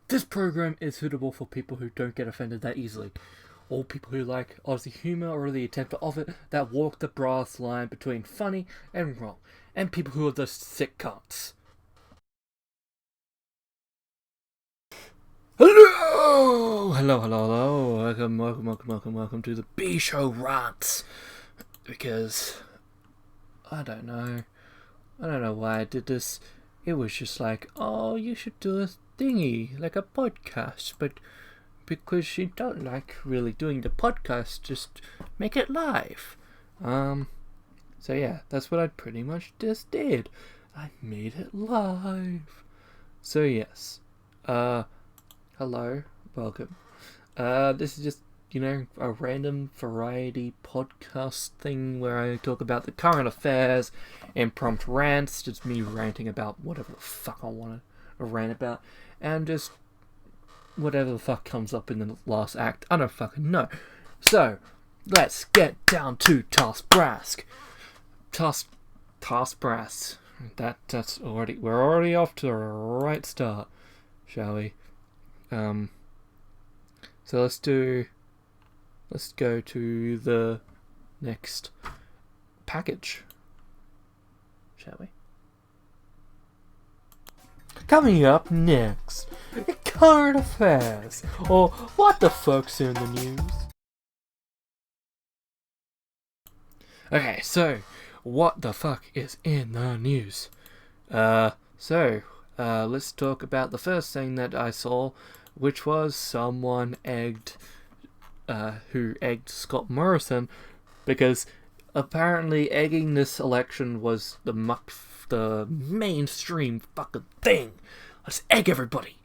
This program is suitable for people who don't get offended that easily, or people who like Aussie humour or the attempt of it that walk the brass line between funny and wrong, and people who are the sick cunts. Hello. Welcome to the Beez show Rants. Because I don't know why I did this. It was just like, oh, you should do a thingy, like a podcast, but because you don't like really doing the podcast, just make it live. So yeah, that's what I pretty much just did. I made it live. So yes, hello, welcome. This is just, a random variety podcast thing where I talk about the current affairs, imprompt rants, just me ranting about whatever the fuck I want to rant about, and just whatever the fuck comes up in the last act. I don't fucking know. So, let's get down to Task Brass. That's already, we're already off to a right start, shall we? So let's go to the next package, shall we? Coming up next, current affairs, or what the fuck's in the news. Okay, so what the fuck is in the news? Let's talk about the first thing that I saw, which was someone who egged Scott Morrison, because apparently egging this election was the mainstream fucking thing. Let's egg everybody.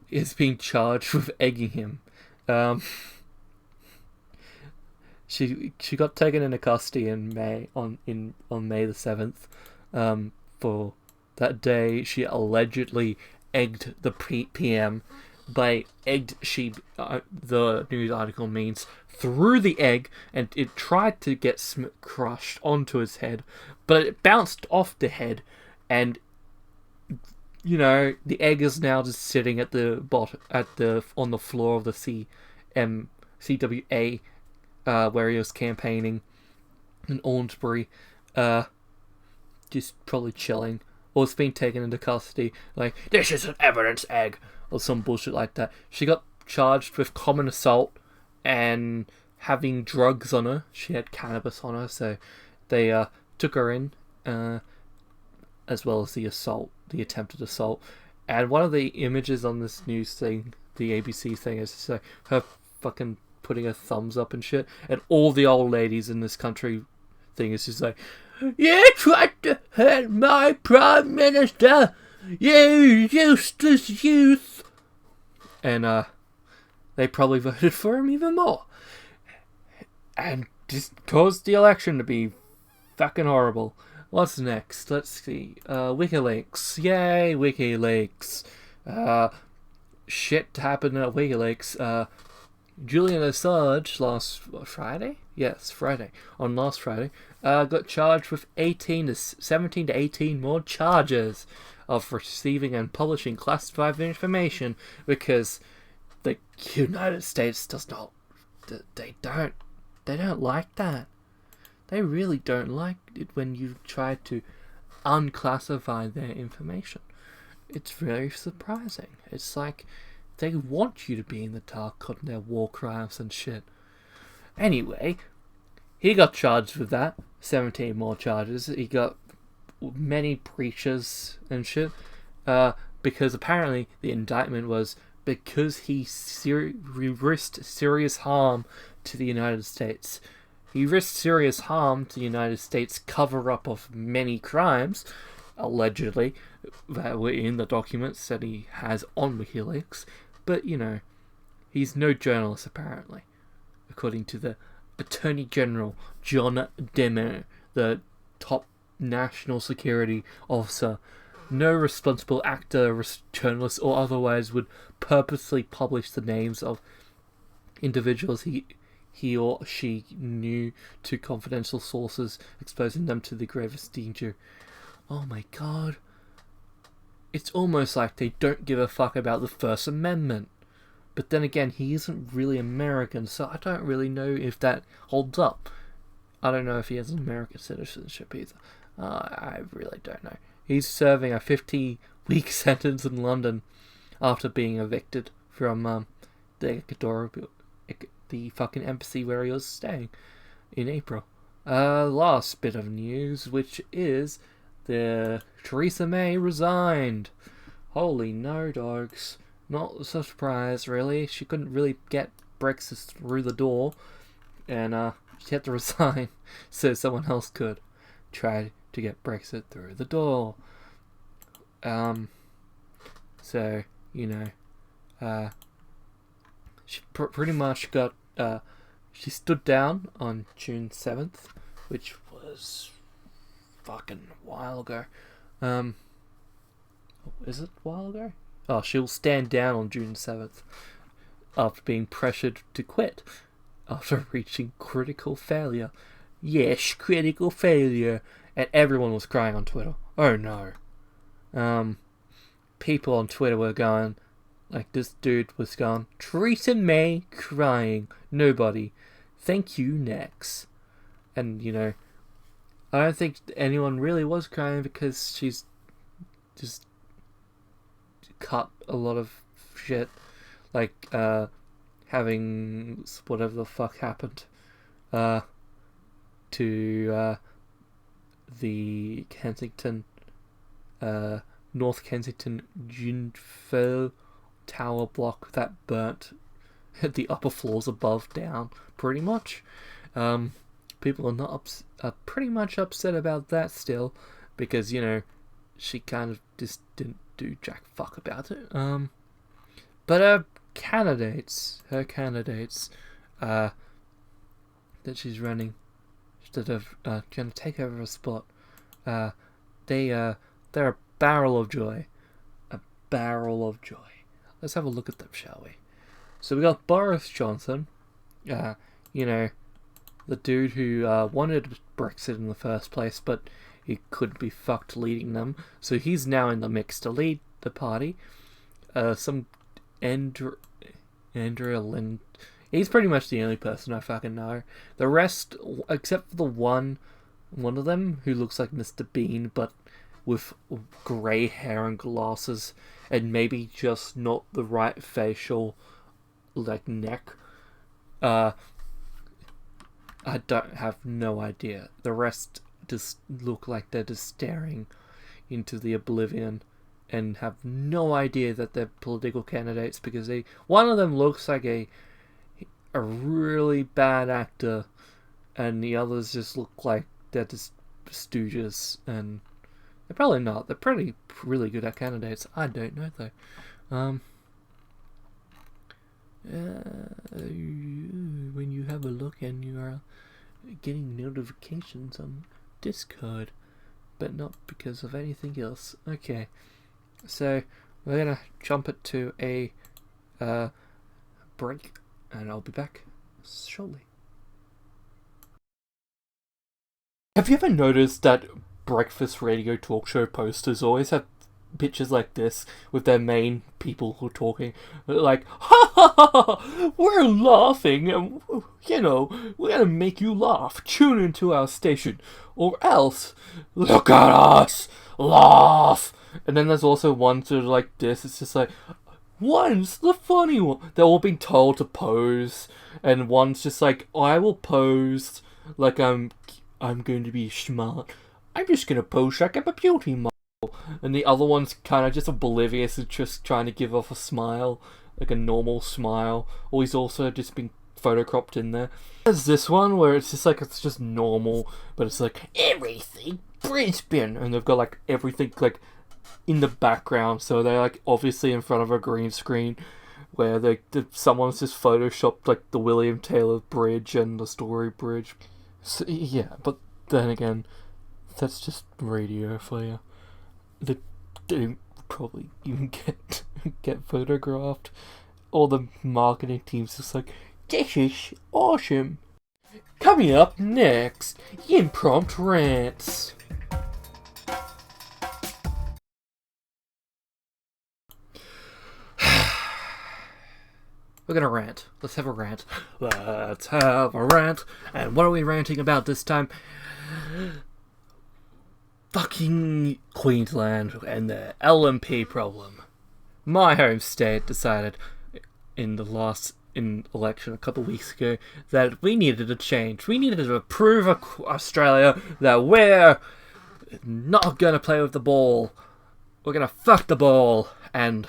Is being charged with egging him. She got taken into custody in May on May the 7th. For that day, she allegedly egged the PM. By egged, the news article means threw the egg, and it tried to get crushed onto his head, but it bounced off the head, and the egg is now just sitting at the on the floor of the CWA, where he was campaigning in Orangebury, just probably chilling, or it's been taken into custody, like, this is an evidence egg, or some bullshit like that. She got charged with common assault and having drugs on her. She had cannabis on her, so they took her in, as well as the attempted assault. And one of the images on this news thing, the ABC thing, is just like her fucking putting her thumbs up and shit, and all the old ladies in this country thing is just like, you tried to hurt my Prime Minister, you useless youth. And they probably voted for him even more, and just caused the election to be fucking horrible. What's next? Let's see. WikiLeaks. Yay, WikiLeaks. Shit happened at WikiLeaks. Julian Assange last Friday? Yes, Friday. On last Friday, got charged with 17 to 18 more charges of receiving and publishing classified information, because the United States they don't like that. They really don't like it when you try to unclassify their information. It's very surprising. It's like they want you to be in the dark on their war crimes and shit. Anyway, he got charged with that. 17 more charges. He got many breaches and shit. Because apparently the indictment was because he risked serious harm to the United States. He risked serious harm to the United States cover-up of many crimes, allegedly, that were in the documents that he has on WikiLeaks. But, he's no journalist, apparently, according to the Attorney General, John Demmer, the top national security officer. No responsible actor, journalist, or otherwise would purposely publish the names of individuals he or she knew to confidential sources, exposing them to the gravest danger. Oh my god. it's almost like they don't give a fuck about the First Amendment. But then again, he isn't really American, so I don't really know if that holds up. I don't know if he has an American citizenship either. I really don't know. He's serving a 50-week sentence in London after being evicted from the fucking embassy where he was staying in April. Last bit of news, which is the Theresa May resigned. Holy no, dogs. Not a surprise, really. She couldn't really get Brexit through the door, and she had to resign so someone else could try to get Brexit through the door. So, you know, she pretty much got, she stood down on June 7th, which was fucking a while ago. Is it a while ago? Oh, she'll stand down on June 7th after being pressured to quit after reaching critical failure. Yes, critical failure. And everyone was crying on Twitter. Oh no. People on Twitter were going, like this dude was going, Theresa May crying. Nobody. Thank you, next. And, you know, I don't think anyone really was crying because she's just cut a lot of shit. Like, having whatever the fuck happened to the Kensington, North Kensington Grenfell Tower block that burnt the upper floors above down, pretty much. People are not are pretty much upset about that still, because, you know, she kind of just didn't do jack fuck about it. But her candidates, that she's running, that are going to take over a spot, they're a barrel of joy. A barrel of joy. Let's have a look at them, shall we? So we got Boris Johnson, you know, the dude who wanted Brexit in the first place, but he couldn't be fucked leading them. So he's now in the mix to lead the party. Some Andrea Lind. He's pretty much the only person I fucking know. The rest, except for the one of them who looks like Mr. Bean, but with grey hair and glasses, and maybe just not the right facial, like, neck. I don't have no idea. The rest just look like they're just staring into the oblivion and have no idea that they're political candidates, because one of them looks like a really bad actor, and the others just look like they're just stooges, and they're probably not. They're really good at candidates. I don't know though. When you have a look and you are getting notifications on Discord, but not because of anything else. Okay, so we're gonna jump it to a break, and I'll be back shortly. Have you ever noticed that breakfast radio talk show posters always have pictures like this with their main people who are talking, like, ha ha ha, we're laughing, and, you know, we're gonna make you laugh, tune into our station, or else, look at us, laugh. And then there's also ones that are like this, it's just like, one's the funny one, they're all being told to pose, and one's just like, I will pose like I'm going to be smart, I'm just gonna pose like I'm a beauty model. And the other one's kind of just oblivious and just trying to give off a smile, like a normal smile. Or he's also just been photocropped in there. There's this one where it's just like, it's just normal, but it's like, everything Brisbane! And they've got like everything like in the background, so they're like obviously in front of a green screen where someone's just photoshopped like the William Taylor Bridge and the Story Bridge. So, yeah, but then again, that's just radio for you. They don't probably even get photographed. All the marketing team's just like, this is awesome. Coming up next, imprompt rants. we're gonna rant. Let's have a rant. Let's have a rant. And what are we ranting about this time? Fucking Queensland and the LMP problem. My home state decided in the last election a couple of weeks ago that we needed a change. We needed to prove Australia that we're not gonna play with the ball. We're gonna fuck the ball. And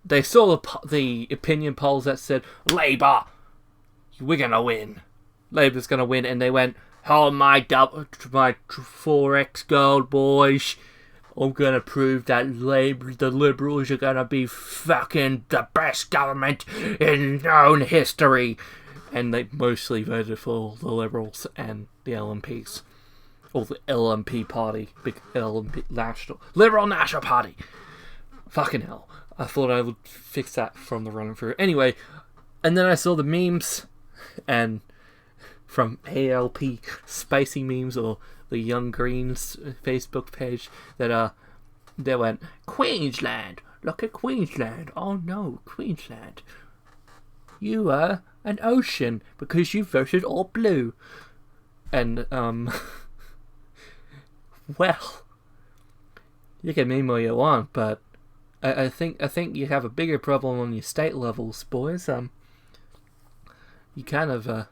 they saw the opinion polls that said Labour, we're gonna win. Labour's gonna win, and they went, oh my 4x gold, boys. I'm gonna prove that the Liberals are gonna be fucking the best government in known history. And they mostly voted for the Liberals and the LMPs. Or the LMP party. Big LMP Liberal National Party. Fucking hell. I thought I would fix that from the running through. Anyway, and then I saw the memes, and from ALP Spicy Memes, or the Young Greens Facebook page, that they went, Queensland, look at Queensland, oh no, Queensland, you are an ocean because you voted all blue. And well, you can meme all you want, but I think you have a bigger problem on your state levels, boys. You kind of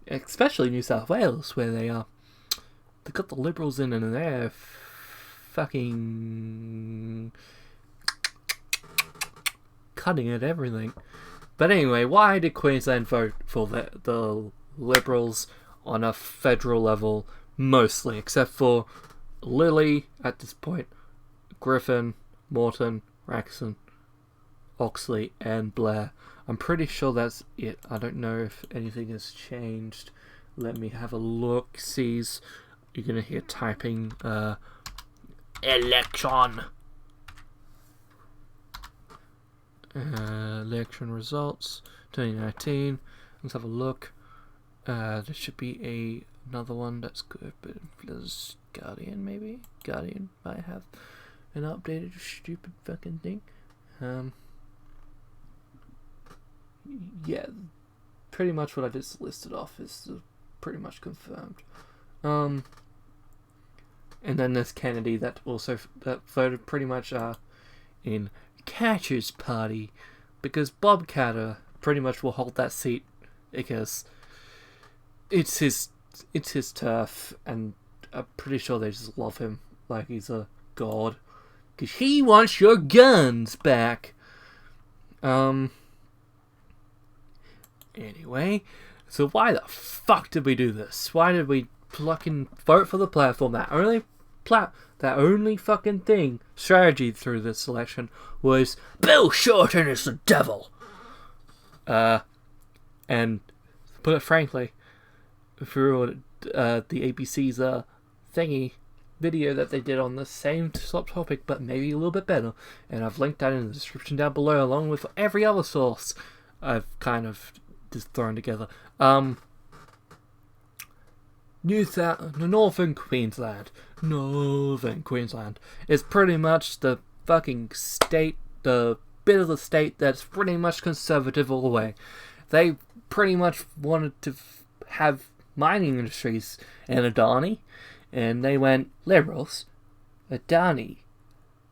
especially New South Wales, where they got the Liberals in and they're fucking cutting at everything. But anyway, why did Queensland vote for the Liberals on a federal level mostly, except for Lilly at this point, Griffin, Morton, Raxon, Oxley, and Blair. I'm pretty sure that's it. I don't know if anything has changed. Let me have a look. Sees, you're gonna hear typing. Election. Election results 2019. Let's have a look. There should be another one that's good, but there's Guardian maybe. Guardian might have an updated stupid fucking thing. Yeah, pretty much what I just listed off is pretty much confirmed. And then there's Kennedy that voted pretty much in Catcher's party, because Bob Catter pretty much will hold that seat because it's his turf, and I'm pretty sure they just love him like he's a god, because he wants your guns back. Anyway, so why the fuck did we do this? Why did we fucking vote for the platform that only fucking thing, strategy through this election was Bill Shorten is the devil? And put it frankly, through the ABC's thingy video that they did on the same topic, but maybe a little bit better, and I've linked that in the description down below, along with every other source I've kind of just thrown together. Northern Queensland is pretty much the fucking state, the bit of the state that's pretty much conservative all the way. They pretty much wanted to have mining industries in Adani, and they went, Liberals, Adani,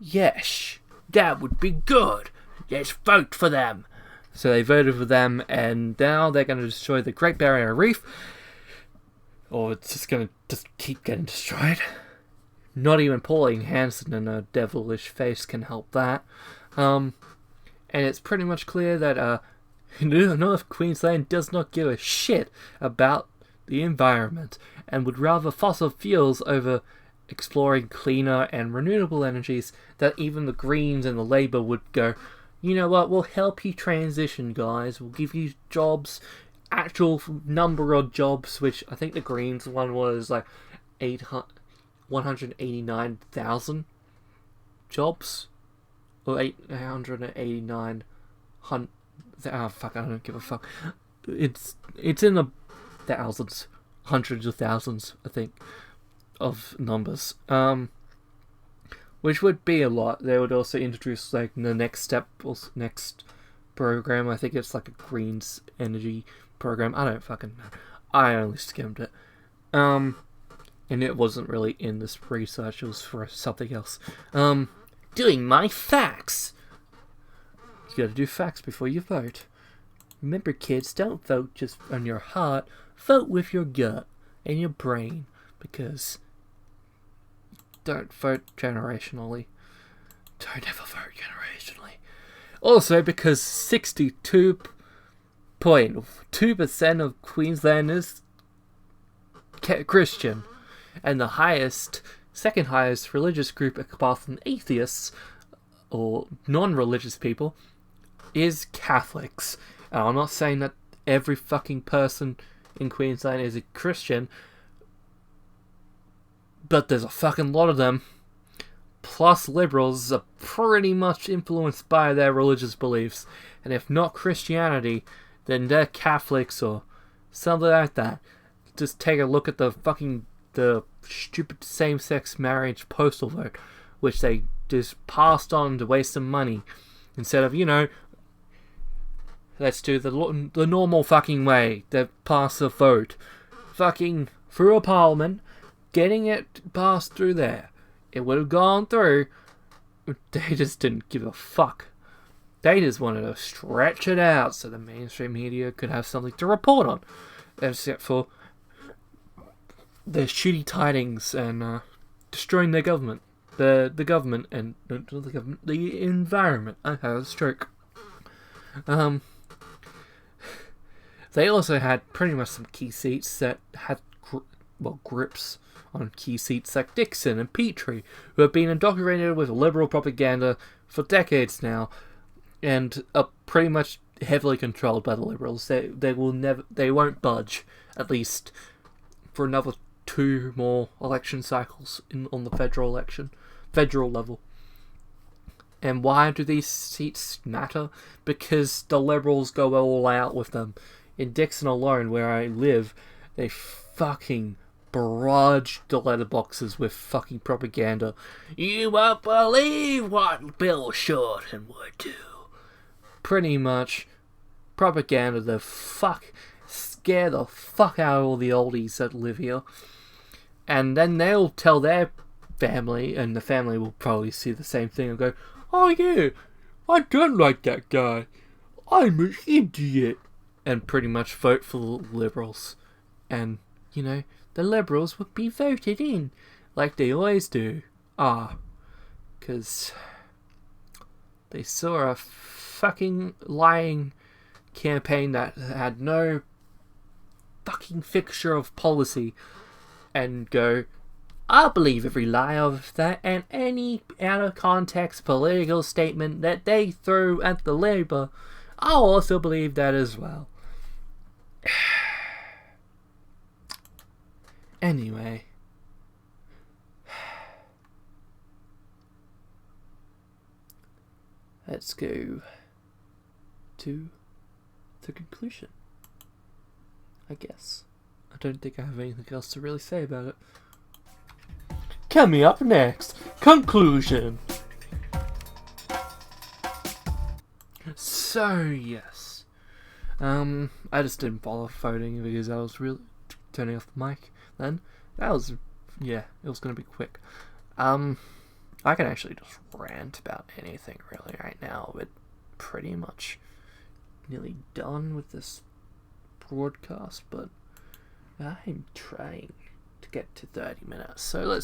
yes, that would be good, let's vote for them. So they voted for them, and now they're going to destroy the Great Barrier Reef, or it's just going to keep getting destroyed. Not even Pauline Hanson and a devilish face can help that. And it's pretty much clear that North Queensland does not give a shit about the environment, and would rather fossil fuels over exploring cleaner and renewable energies. That even the Greens and the Labour would go, you know what, we'll help you transition, guys. We'll give you jobs, actual number of jobs, which I think the Greens one was like 189,000 jobs, or 889. Oh fuck! I don't give a fuck. It's in the thousands, hundreds of thousands, I think, of numbers. Which would be a lot. They would also introduce like the next step, next program. I think it's like a Greens energy program. I don't fucking know. I only skimmed it. And it wasn't really in this research. It was for something else. Doing my facts. You gotta do facts before you vote. Remember, kids, don't vote just on your heart. Vote with your gut and your brain. Because don't vote generationally. Don't ever vote generationally. Also, because 62.2% of Queenslanders Christian, and the second highest religious group apart from atheists or non-religious people is Catholics. And I'm not saying that every fucking person in Queensland is a Christian, but there's a fucking lot of them. Plus, Liberals are pretty much influenced by their religious beliefs. And if not Christianity, then they're Catholics or something like that. Just take a look at the stupid same-sex marriage postal vote, which they just passed on to waste some money. Instead of, let's do the normal fucking way. They pass a vote. Fucking through a parliament, getting it passed through there. It would have gone through. They just didn't give a fuck. They just wanted to stretch it out so the mainstream media could have something to report on. Except for the shitty tidings and destroying their government. The government and not the government, the environment. I had a stroke. They also had pretty much some key seats that had grips on key seats like Dixon and Petrie, who have been indoctrinated with liberal propaganda for decades now, and are pretty much heavily controlled by the Liberals. They won't budge, at least for another 2 more election cycles on the federal level. And why do these seats matter? Because the Liberals go all out with them. In Dixon alone, where I live, they fucking barrage the letterboxes with fucking propaganda. You won't believe what Bill Shorten would do. Pretty much propaganda scare the fuck out of all the oldies that live here. And then they'll tell their family, and the family will probably see the same thing and go, oh yeah, I don't like that guy. I'm an idiot. And pretty much vote for the Liberals. And, the Liberals would be voted in, like they always do. Because they saw a fucking lying campaign that had no fucking fixture of policy and go, I'll believe every lie of that and any out of context political statement that they threw at the Labour, I'll also believe that as well. Anyway, let's go to the conclusion, I guess. I don't think I have anything else to really say about it. Coming up next, conclusion. So, yes. I just didn't bother voting because I was really turning off the mic then. It was going to be quick. I can actually just rant about anything really right now. We're pretty much nearly done with this broadcast, but I'm trying to get to 30 minutes. So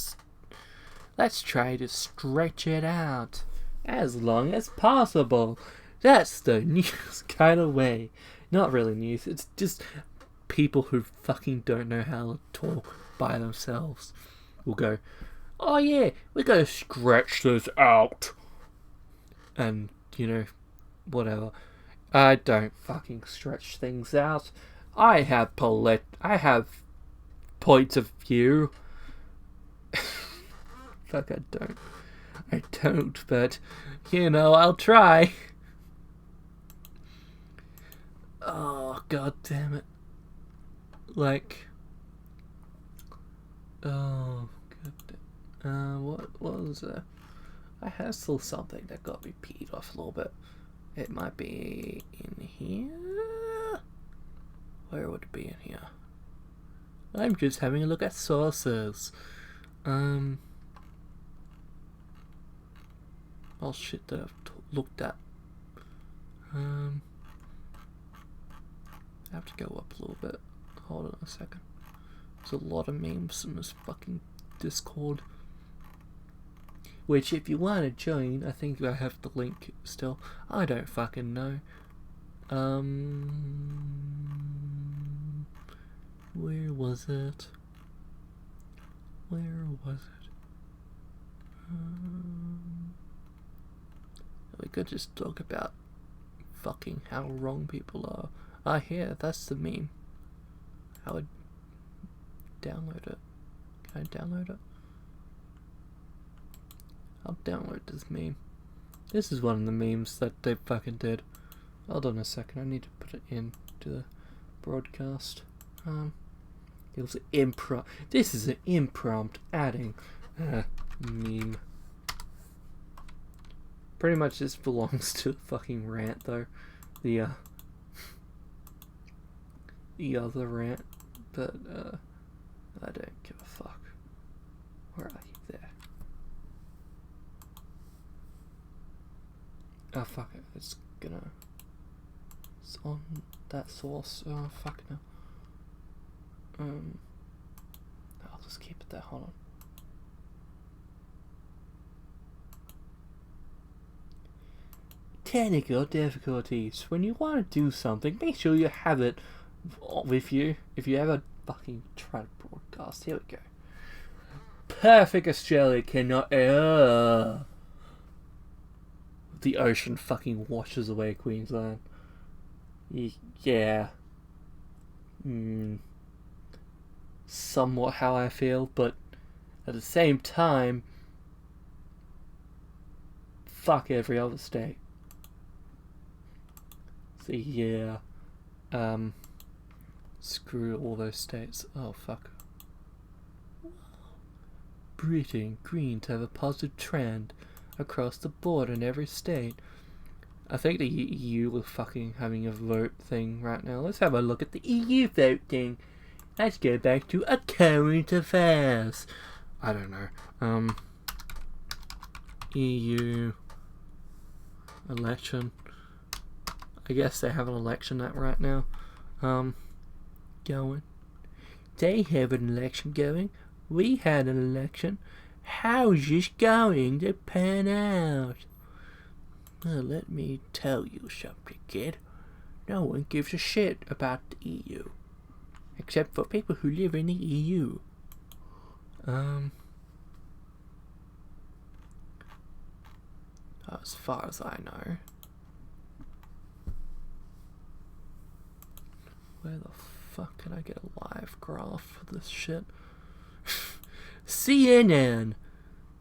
let's try to stretch it out as long as possible. That's the news kind of way. Not really news, it's just people who fucking don't know how to talk by themselves will go, oh yeah, we're going to stretch this out. And, whatever. I don't fucking stretch things out. I have points of view. Fuck, I don't, but, I'll try. Oh, god damn it. Oh, god damn. What was there? I had still something that got me peed off a little bit. It might be in here. Where would it be in here? I'm just having a look at sources. Oh shit that I've looked at. I have to go up a little bit. Hold on a second. There's a lot of memes in this fucking Discord. Which, if you want to join, I think I have the link still. I don't fucking know. Where was it? Where was it? We could just talk about fucking how wrong people are. Ah, here, that's the meme. I would download it. Can I download it? I'll download this meme. This is one of the memes that they fucking did. Hold on a second, I need to put it into the broadcast. It was an imprompt. This is an imprompt adding meme. Pretty much this belongs to the fucking rant though. The other rant, but I don't give a fuck. Where are you? There. Oh fuck it, it's on that source. Oh fuck no. I'll just keep it there, hold on. Technical difficulties. When you want to do something, make sure you have it with you. If you ever fucking try to broadcast, here we go. Perfect Australia cannot. The ocean fucking washes away Queensland. Yeah. Somewhat how I feel, but at the same time, fuck every other state. So yeah, screw all those states. Oh fuck. Britain green to have a positive trend across the board in every state. I think the EU are fucking having a vote thing right now. Let's have a look at the EU vote thing. Let's go back to a current affairs. I don't know. EU election. I guess they have an election right now. Going. They have an election going. We had an election. How's this going to pan out? Well, let me tell you something, kid. No one gives a shit about the EU. Except for people who live in the EU. As far as I know. Where the fuck can I get a live graph for this shit? CNN!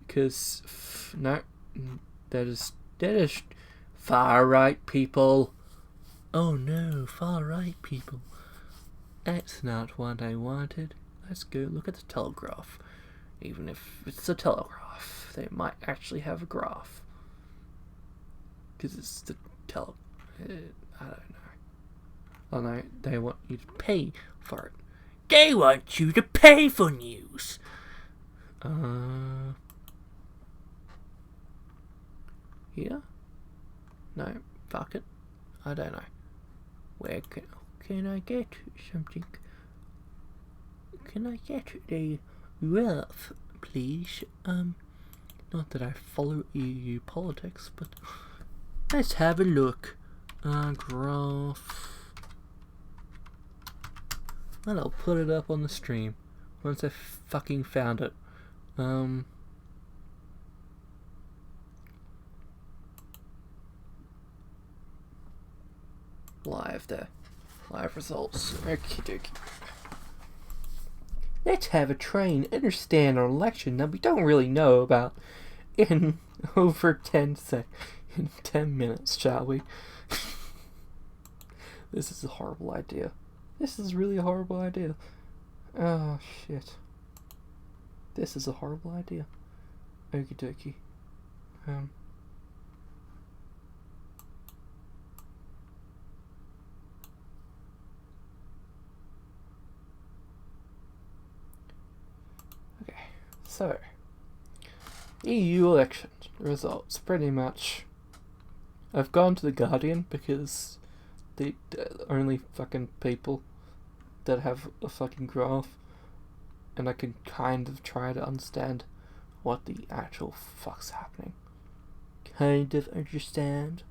Because, no, that is far right people. Oh no, far right people. That's not what I wanted. Let's go look at the Telegraph. Even if it's a Telegraph, they might actually have a graph. Because it's the I don't know. Oh no, they want you to pay for it. They want you to pay for news. Here? No, fuck it. I don't know. Where can I get something? Can I get a graph, please? Not that I follow EU politics, but let's have a look. Graph. Well, I'll put it up on the stream once I fucking found it. Live there. Live results. Okie dokie. Let's have a train understand an election that we don't really know about in over 10 minutes, shall we? This is a horrible idea. This is really a horrible idea. Oh, shit. This is a horrible idea. Okie dokie. So, EU election results, pretty much. I've gone to the Guardian because the only fucking people that have a fucking graph, and I can kind of try to understand what the actual fuck's happening. Kind of understand.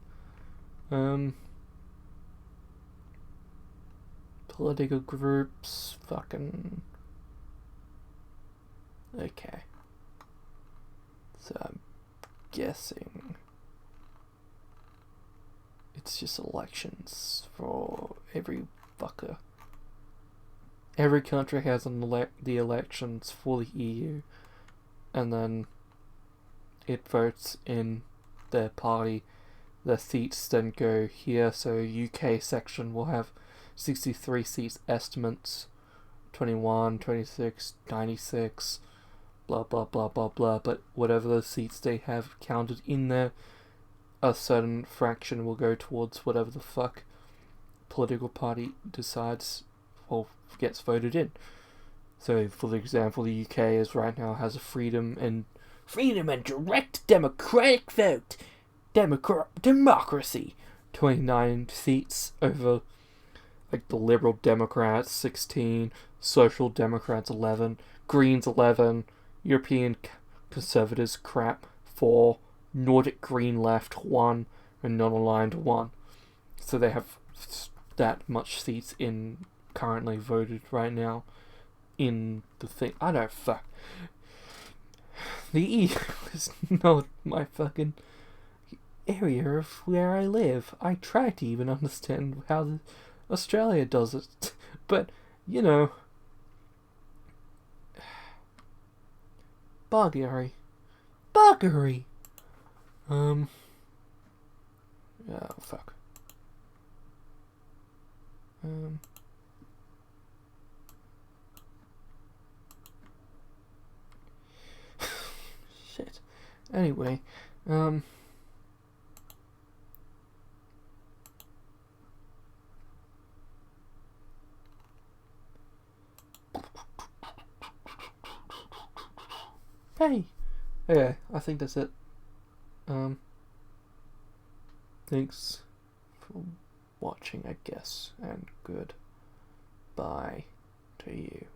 Political groups, fucking... Okay. So I'm guessing it's just elections for every fucker. Every country has the elections for the EU, and then it votes in their party. The seats then go here, so UK section will have 63 seats estimates, 21, 26, 96, blah blah blah blah blah, but whatever the seats they have counted in there, a certain fraction will go towards whatever the fuck political party decides or gets voted in. So, for example, the UK is right now has a freedom and direct democratic vote, democracy, 29 seats over like the Liberal Democrats 16, Social Democrats 11, Greens 11, European Conservatives crap 4, Nordic Green Left 1, and non-aligned 1. So they have that much seats in currently voted right now in the thing. I don't fuck. The EU is not my fucking area of where I live. I try to even understand how Australia does it, but you know, buggery. Oh fuck. Shit. Anyway, hey. Okay, I think that's it. Thanks for watching, I guess, and good bye to you.